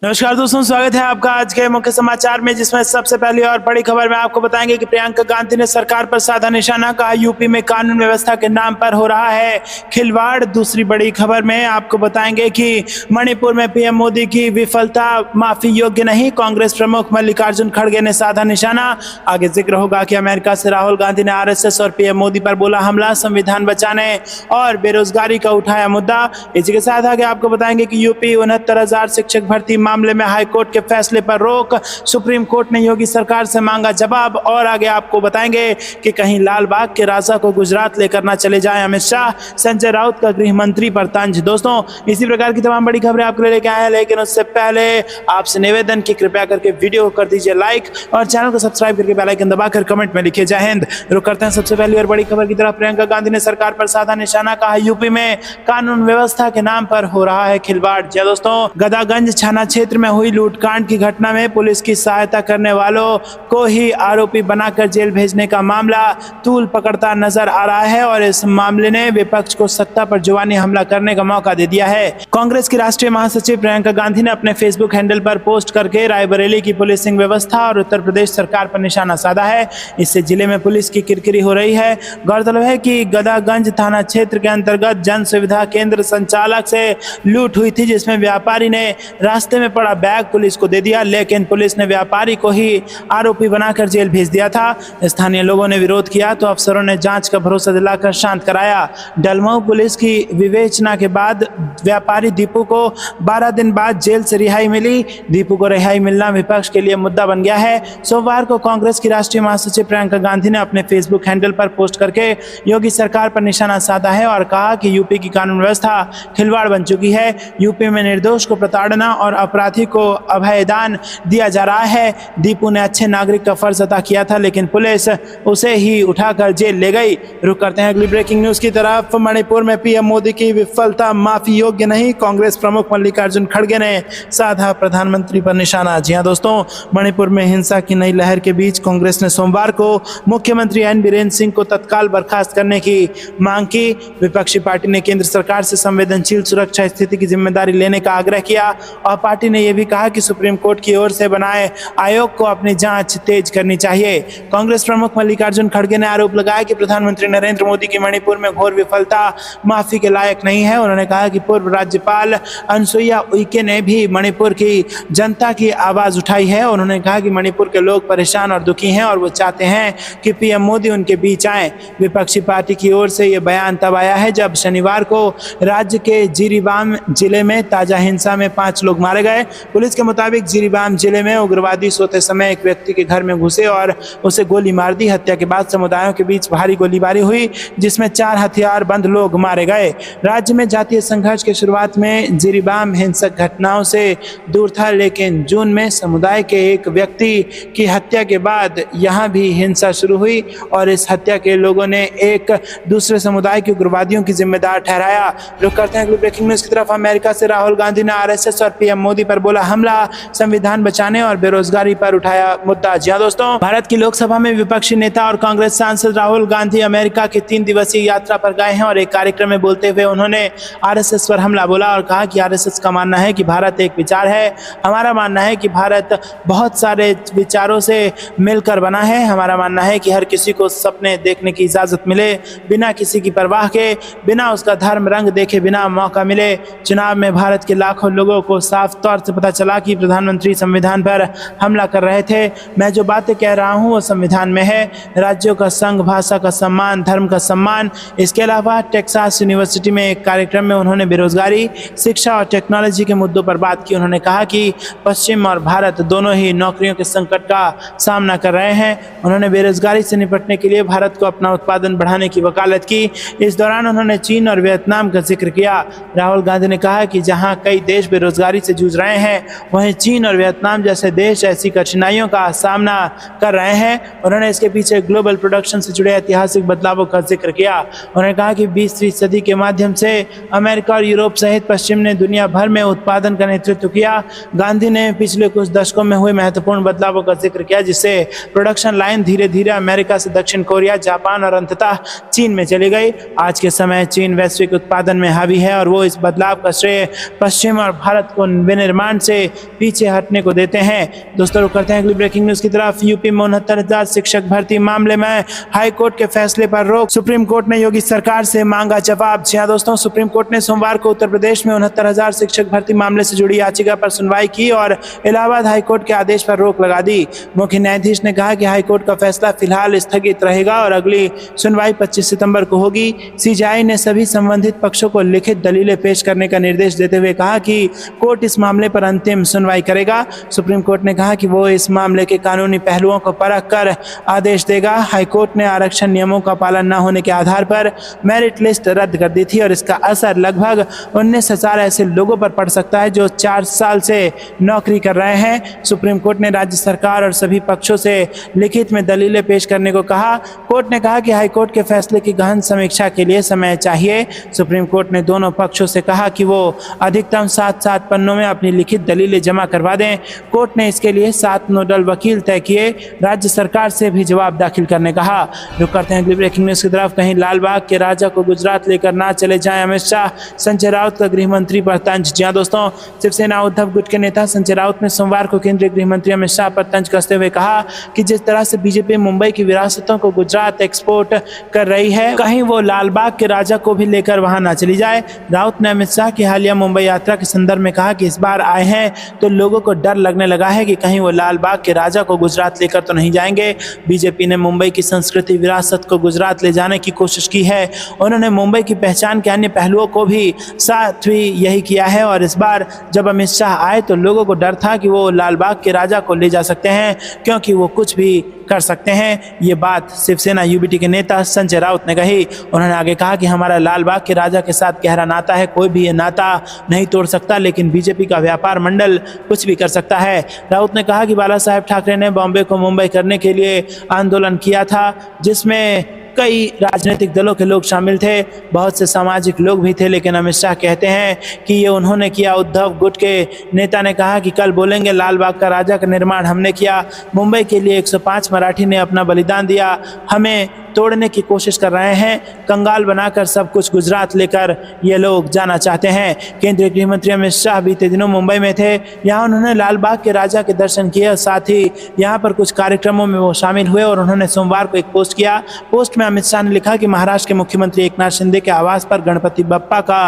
नमस्कार दोस्तों, स्वागत है आपका आज के मुख्य समाचार में, जिसमें सबसे पहली और बड़ी खबर में आपको बताएंगे कि प्रियंका गांधी ने सरकार पर साधा निशाना, कहा यूपी में कानून व्यवस्था के नाम पर हो रहा है खिलवाड़। दूसरी बड़ी खबर में आपको बताएंगे कि मणिपुर में पीएम मोदी की विफलता माफी योग्य नहीं, कांग्रेस प्रमुख मल्लिकार्जुन खड़गे ने साधा निशाना। आगे जिक्र होगा कि अमेरिका से राहुल गांधी ने आरएसएस और पीएम मोदी पर बोला हमला, संविधान बचाने और बेरोजगारी का उठाया मुद्दा। इसी के साथ आगे आपको बताएंगे कि यूपी 69,000 शिक्षक भर्ती मामले में हाईकोर्ट के फैसले पर रोक, सुप्रीम कोर्ट ने योगी सरकार से मांगा जवाब। और आगे आपको बताएंगे कि कहीं लाल बाग के राजा को गुजरात लेकर ना चले जाएं अमित शाह, संजय राउत का गृह मंत्री पर तंज। दोस्तों, इसी प्रकार की तमाम बड़ी खबरें आपके लिए लेके आए हैं, लेकिन उससे पहले आपसे निवेदन कि कृपया करके वीडियो को कर दीजिए लाइक और चैनल को सब्सक्राइब करके बेल आइकन दबाकर कमेंट में लिखिए जय हिंद। रुक करते हैं सबसे पहली और बड़ी खबर की तरफ। प्रियंका गांधी ने सरकार पर साधा निशाना, कहा यूपी में कानून व्यवस्था के नाम पर हो रहा है खिलवाड़। जी दोस्तों, गदागंज थाना क्षेत्र में हुई लूटकांड की घटना में पुलिस की सहायता करने वालों को ही आरोपी बनाकर जेल भेजने का मामला तूल पकड़ता नजर आ रहा है और इस मामले ने विपक्ष को सत्ता पर जुबानी हमला करने का मौका दे दिया है। कांग्रेस की राष्ट्रीय महासचिव प्रियंका गांधी ने अपने फेसबुक हैंडल पर पोस्ट करके रायबरेली की पुलिसिंग व्यवस्था और उत्तर प्रदेश सरकार पर निशाना साधा है। इससे जिले में पुलिस की किरकिरी हो रही है। गौरतलब है कि गदागंज थाना क्षेत्र के अंतर्गत जन सुविधा केंद्र संचालक से लूट हुई थी, जिसमें व्यापारी ने रास्ते में पड़ा बैग पुलिस को दे दिया, लेकिन पुलिस ने व्यापारी को ही आरोपी बनाकर जेल भेज दिया था। स्थानीय लोगों ने विरोध किया तो अफसरों ने जांच का भरोसा दिलाकर शांत कराया। डलमऊ पुलिस की विवेचना के बाद व्यापारी दीपू को 12 दिन बाद जेल से रिहाई मिली। दीपू को रिहाई मिलना विपक्ष के लिए मुद्दा बन गया है। सोमवार को कांग्रेस की राष्ट्रीय महासचिव प्रियंका गांधी ने अपने फेसबुक हैंडल पर पोस्ट करके योगी सरकार पर निशाना साधा है और कहा कि यूपी की कानून व्यवस्था खिलवाड़ बन चुकी है। यूपी में निर्दोष को प्रताड़ना और अपराधी को अभयदान दिया जा रहा है। दीपू ने अच्छे नागरिक का फर्ज अदा किया था, लेकिन पुलिस उसे ही उठाकर जेल ले गई। रुक करते हैं अगली ब्रेकिंग न्यूज की तरफ। मणिपुर में पीएम मोदी की विफलता माफी योग्य नहीं, कांग्रेस प्रमुख मल्लिकार्जुन खड़गे ने साधा प्रधानमंत्री पर निशाना। जी हां दोस्तों, मणिपुर में हिंसा की नई लहर के बीच कांग्रेस ने सोमवार को मुख्यमंत्री एन बीरेंद्र सिंह को तत्काल बर्खास्त करने की मांग की। विपक्षी पार्टी ने केंद्र सरकार से संवेदनशील सुरक्षा स्थिति की जिम्मेदारी लेने का आग्रह किया और पार्टी ने यह भी कहा कि सुप्रीम कोर्ट की ओर से बनाए आयोग को अपनी जांच तेज करनी चाहिए। कांग्रेस प्रमुख मल्लिकार्जुन खड़गे ने आरोप लगाया कि प्रधानमंत्री नरेंद्र मोदी की मणिपुर में घोर विफलता माफी के लायक नहीं है। उन्होंने कहा कि पूर्व राज्यपाल अनुसुईया उइके ने भी मणिपुर की जनता की आवाज उठाई है। उन्होंने कहा कि मणिपुर के लोग परेशान और दुखी हैं और वो चाहते हैं कि पीएम मोदी उनके बीच आए। विपक्षी पार्टी की ओर से यह बयान तब आया है जब शनिवार को राज्य के जिरीबाम जिले में ताजा हिंसा में 5 लोग मारे गए। पुलिस के मुताबिक जिरीबाम जिले में उग्रवादी सोते समय एक व्यक्ति के घर में घुसे और उसे गोली मार दी। हत्या के बाद समुदायों के बीच भारी गोलीबारी हुई, जिसमें 4 हथियारबंद लोग मारे गए। राज्य में जातीय संघर्ष की शुरुआत में जिरीबाम हिंसक घटनाओं से दूर था, लेकिन जून में समुदाय के एक व्यक्ति की हत्या के बाद यहां भी हिंसा शुरू हुई और इस हत्या के लोगों ने एक दूसरे समुदाय के उग्रवादियों की जिम्मेदार ठहराया। रुक करते हैं अगली ब्रेकिंग न्यूज की तरफ। अमेरिका से राहुल गांधी ने आरएसएस और पीएम मोदी पर बोला हमला, संविधान बचाने और बेरोजगारी पर उठाया मुद्दा। जी दोस्तों, भारत की लोकसभा में विपक्षी नेता और कांग्रेस सांसद राहुल गांधी अमेरिका की 3 दिवसीय यात्रा पर गए हैं और एक कार्यक्रम में बोलते हुए उन्होंने आरएसएस पर हमला बोला और कहा कि आरएसएस का मानना है कि भारत एक विचार है, हमारा मानना है कि भारत बहुत सारे विचारों से मिलकर बना है। हमारा मानना है कि हर किसी को सपने देखने की इजाजत मिले, बिना किसी की परवाह के, बिना उसका धर्म रंग देखे, बिना मौका मिले। चुनाव में भारत के लाखों लोगों को साफ तौर से पता चला कि प्रधानमंत्री संविधान पर हमला कर रहे थे। मैं जो बातें कह रहा हूं वो संविधान में है, राज्यों का संघ, भाषा का सम्मान, धर्म का सम्मान। इसके अलावा टेक्सास यूनिवर्सिटी में एक कार्यक्रम में उन्होंने बेरोजगारी, शिक्षा और टेक्नोलॉजी के मुद्दों पर बात की। उन्होंने कहा कि पश्चिम और भारत दोनों ही नौकरियों के संकट का सामना कर रहे हैं। उन्होंने बेरोजगारी से निपटने के लिए भारत को अपना उत्पादन बढ़ाने की वकालत की। इस दौरान उन्होंने चीन और वियतनाम का जिक्र किया। राहुल गांधी ने कहा कि जहां कई देश बेरोजगारी से जूझ रहे हैं, वहीं चीन और वियतनाम जैसे देश ऐसी कठिनाइयों का सामना कर रहे हैं। उन्होंने इसके पीछे ग्लोबल प्रोडक्शन से जुड़े ऐतिहासिक बदलावों का जिक्र किया। उन्होंने कहा कि 20वीं सदी के माध्यम से अमेरिका और यूरोप सहित पश्चिम ने दुनिया भर में उत्पादन का नेतृत्व किया। गांधी ने पिछले कुछ दशकों में हुए महत्वपूर्ण बदलावों का जिक्र किया, जिससे प्रोडक्शन लाइन धीरे धीरे अमेरिका से दक्षिण कोरिया, जापान और अंततः चीन में चली गई। आज के समय चीन वैश्विक उत्पादन में हावी है और वो इस बदलाव का श्रेय पश्चिम और भारत को विनिर्माण निर्माण से पीछे हटने को देते हैं। दोस्तों रुक करते हैं अगली ब्रेकिंग न्यूज की तरफ। यूपी में 69,000 शिक्षक भर्ती मामले में हाई कोर्ट के फैसले पर रोक, सुप्रीम कोर्ट ने योगी सरकार से मांगा जवाब। जी हां दोस्तों, सुप्रीम कोर्ट ने सोमवार को उत्तर प्रदेश में 69,000 शिक्षक भर्ती मामले से जुड़ी याचिका पर सुनवाई की और इलाहाबाद हाईकोर्ट के आदेश पर रोक लगा दी। मुख्य न्यायाधीश ने कहा कि हाईकोर्ट का फैसला फिलहाल स्थगित रहेगा और अगली सुनवाई 25 सितंबर को होगी। सीजेआई ने सभी संबंधित पक्षों को लिखित दलीलें पेश करने का निर्देश देते हुए कहा कि कोर्ट इस मामले पर अंतिम सुनवाई करेगा। सुप्रीम कोर्ट ने कहा कि वो इस मामले के कानूनी पहलुओं को परख कर आदेश देगा। हाईकोर्ट ने आरक्षण नियमों का पालन न होने के आधार पर मेरिट लिस्ट रद्द कर दी थी और इसका असर लगभग 19,000 ऐसे लोगों पर पड़ सकता है जो 4 साल से नौकरी कर रहे हैं। सुप्रीम कोर्ट ने राज्य सरकार और सभी पक्षों से लिखित में दलीलें पेश करने को कहा। कोर्ट ने कहा कि हाईकोर्ट के फैसले की गहन समीक्षा के लिए समय चाहिए। सुप्रीम कोर्ट ने दोनों पक्षों से कहा कि वो अधिकतम 7 पन्नों में अपनी लिखित दलीलें जमा करवा दें। कोर्ट ने इसके लिए 7 नोडल वकील तय किए। राज्य सरकार से भी जवाब दाखिल करने कहा। रुक करते हैं अगली ब्रेकिंग न्यूज की तरफ। कहीं लालबाग के राजा को गुजरात लेकर ना चले जाएं अमित शाह, संजय राउत का गृह मंत्री पर तंज। जी हां दोस्तों, शिवसेना उद्धव गुट के नेता संजय राउत ने सोमवार को केंद्रीय गृह मंत्री अमित शाह पर तंज कसते हुए कहा कि जिस तरह से बीजेपी मुंबई की विरासतों को गुजरात एक्सपोर्ट कर रही है, कहीं वो लालबाग के राजा को भी लेकर वहां ना चली जाए। राउत ने अमित शाह की हालिया मुंबई यात्रा के संदर्भ में कहा कि इस बार आए हैं तो लोगों को डर लगने लगा है कि कहीं वो लालबाग के राजा को गुजरात लेकर तो नहीं जाएंगे। बीजेपी ने मुंबई की संस्कृति विरासत को गुजरात ले जाने की कोशिश की है। उन्होंने मुंबई की पहचान के अन्य पहलुओं को भी साथ भी यही किया है और इस बार जब अमित शाह आए तो लोगों को डर था कि वो लालबाग के राजा को ले जा सकते हैं क्योंकि वो कुछ भी कर सकते हैं। ये बात शिवसेना यूबीटी के नेता संजय राउत ने कही। उन्होंने आगे कहा कि हमारा लालबाग के राजा के साथ गहरा नाता है, कोई भी ये नाता नहीं तोड़ सकता, लेकिन बीजेपी का व्यापार मंडल कुछ भी कर सकता है। राउत ने कहा कि बाला साहेब ठाकरे ने बॉम्बे को मुंबई करने के लिए आंदोलन किया था जिसमें कई राजनीतिक दलों के लोग शामिल थे, बहुत से सामाजिक लोग भी थे, लेकिन अमित शाह कहते हैं कि ये उन्होंने किया। उद्धव गुट के नेता ने कहा कि कल बोलेंगे लालबाग का राजा का निर्माण हमने किया, मुंबई के लिए 105 मराठी ने अपना बलिदान दिया, हमें तोड़ने की कोशिश कर रहे हैं, कंगाल बनाकर सब कुछ गुजरात लेकर ये लोग जाना चाहते हैं। केंद्रीय गृह मंत्री अमित शाह बीते दिनों मुंबई में थे। यहाँ उन्होंने लालबाग के राजा के दर्शन किए और साथ ही यहाँ पर कुछ कार्यक्रमों में वो शामिल हुए और उन्होंने सोमवार को एक पोस्ट किया। पोस्ट में अमित शाह ने लिखा कि महाराष्ट्र के मुख्यमंत्री एकनाथ शिंदे के आवास पर गणपति बप्पा का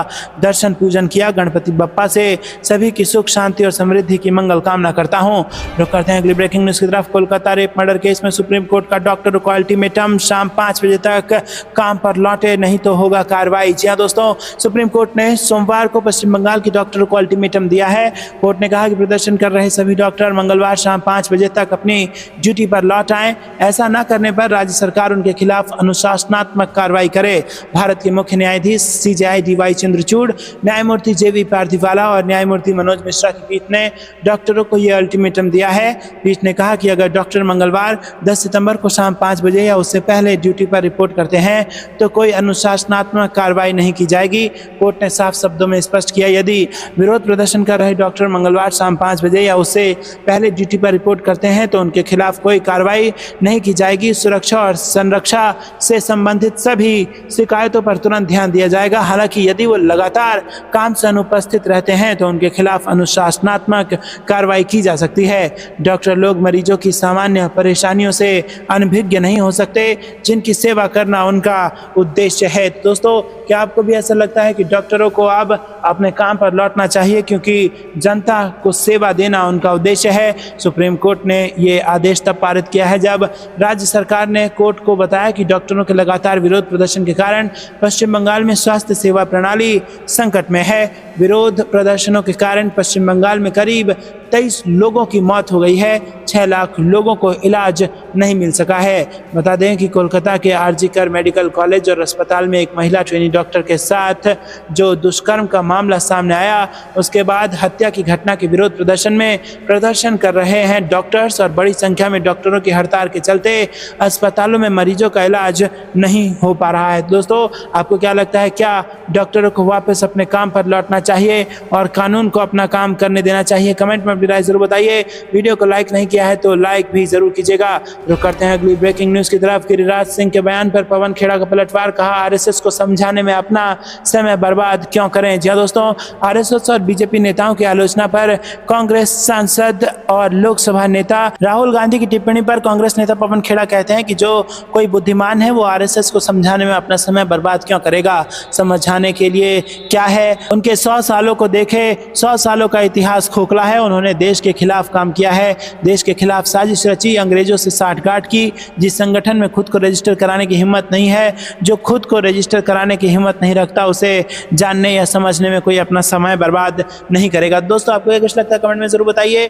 दर्शन पूजन किया। गणपति बप्पा से सभी की सुख शांति और समृद्धि की मंगल कामना करता हूँ। रुक करते हैं अगली ब्रेकिंग न्यूज की तरफ। कोलकाता रेप मर्डर केस में सुप्रीम कोर्ट का डॉक्टरों को अल्टीमेटम, शाम 5 बजे तक काम पर लौटे नहीं तो होगा कार्रवाई। जी हां दोस्तों, सुप्रीम कोर्ट ने सोमवार को पश्चिम बंगाल के डॉक्टरों को अल्टीमेटम दिया है। कोर्ट ने कहा कि प्रदर्शन कर रहे सभी डॉक्टर मंगलवार शाम 5 बजे तक अपनी ड्यूटी पर लौट आएं। ऐसा न करने पर राज्य सरकार उनके खिलाफ अनुशासनात्मक कार्रवाई करे। भारत के मुख्य न्यायाधीश सीजेआई डीवाई चंद्रचूड़, न्यायमूर्ति जेवी पार्थिवाला और न्यायमूर्ति मनोज मिश्रा की पीठ ने डॉक्टरों को यह अल्टीमेटम दिया है। पीठ ने कहा कि अगर डॉक्टर मंगलवार 10 सितंबर को शाम 5 बजे या उससे पहले ड्यूटी पर रिपोर्ट करते हैं तो कोई अनुशासनात्मक कार्रवाई नहीं की जाएगी। कोर्ट ने साफ शब्दों में स्पष्ट किया, यदि विरोध प्रदर्शन कर रहे डॉक्टर मंगलवार शाम 5 बजे या उससे पहले ड्यूटी पर रिपोर्ट करते हैं तो उनके खिलाफ कोई कार्रवाई नहीं की जाएगी। सुरक्षा और संरक्षा से संबंधित सभी शिकायतों पर तुरंत ध्यान दिया जाएगा। हालांकि यदि वो लगातार काम से अनुपस्थित रहते हैं तो उनके खिलाफ अनुशासनात्मक कार्रवाई की जा सकती है। डॉक्टर लोग मरीजों की सामान्य परेशानियों से अनभिज्ञ नहीं हो सकते, जिनकी सेवा करना उनका उद्देश्य है। दोस्तों, क्या आपको भी ऐसा लगता है कि डॉक्टरों को अब अपने काम पर लौटना चाहिए क्योंकि जनता को सेवा देना उनका उद्देश्य है? सुप्रीम कोर्ट ने ये आदेश तब पारित किया है जब राज्य सरकार ने कोर्ट को बताया कि डॉक्टरों के लगातार विरोध प्रदर्शन के कारण पश्चिम बंगाल में स्वास्थ्य सेवा प्रणाली संकट में है। विरोध प्रदर्शनों के कारण पश्चिम बंगाल में करीब 23 लोगों की मौत हो गई है, 6 लाख लोगों को इलाज नहीं मिल सका है। बता दें कि कोलकाता के आरजी कर मेडिकल कॉलेज और अस्पताल में एक महिला ट्रेनी डॉक्टर के साथ जो दुष्कर्म का मामला सामने आया, उसके बाद हत्या की घटना के विरोध प्रदर्शन में प्रदर्शन कर रहे हैं डॉक्टर्स और बड़ी संख्या में डॉक्टरों की हड़ताल के चलते अस्पतालों में मरीजों का इलाज नहीं हो पा रहा है। दोस्तों, आपको क्या लगता है, क्या डॉक्टरों को वापस अपने काम पर लौटना चाहिए और कानून को अपना काम करने देना चाहिए? कमेंट में अपनी राय जरूर बताइए। वीडियो को लाइक नहीं किया है तो लाइक भी जरूर कीजिएगा। रुक करते हैं अगली ब्रेकिंग न्यूज की तरफ। गिरिराज सिंह के बयान पर पवन खेड़ा का पलटवार, कहा आरएसएस को समझाने में अपना समय बर्बाद क्यों करें। जी दोस्तों, आरएसएस और बीजेपी नेताओं की आलोचना पर कांग्रेस सांसद और लोकसभा नेता राहुल गांधी की टिप्पणी पर कांग्रेस नेता पवन खेड़ा कहते हैं कि जो कोई बुद्धिमान है वो आरएसएस को समझाने में अपना समय बर्बाद क्यों करेगा। समझाने के लिए क्या है, उनके 100 सालों को देखे, 100 सालों का इतिहास खोखला है। उन्होंने देश के खिलाफ काम किया है, देश के खिलाफ साजिश रची, अंग्रेजों से साठगांठ की। जिस संगठन में खुद को रजिस्टर कराने की हिम्मत नहीं है, जो खुद को रजिस्टर कराने की हिम्मत नहीं रखता, उसे जानने या समझने में कोई अपना समय बर्बाद नहीं करेगा। दोस्तों, आपको ये कुछ लगता है कमेंट में जरूर बताइए।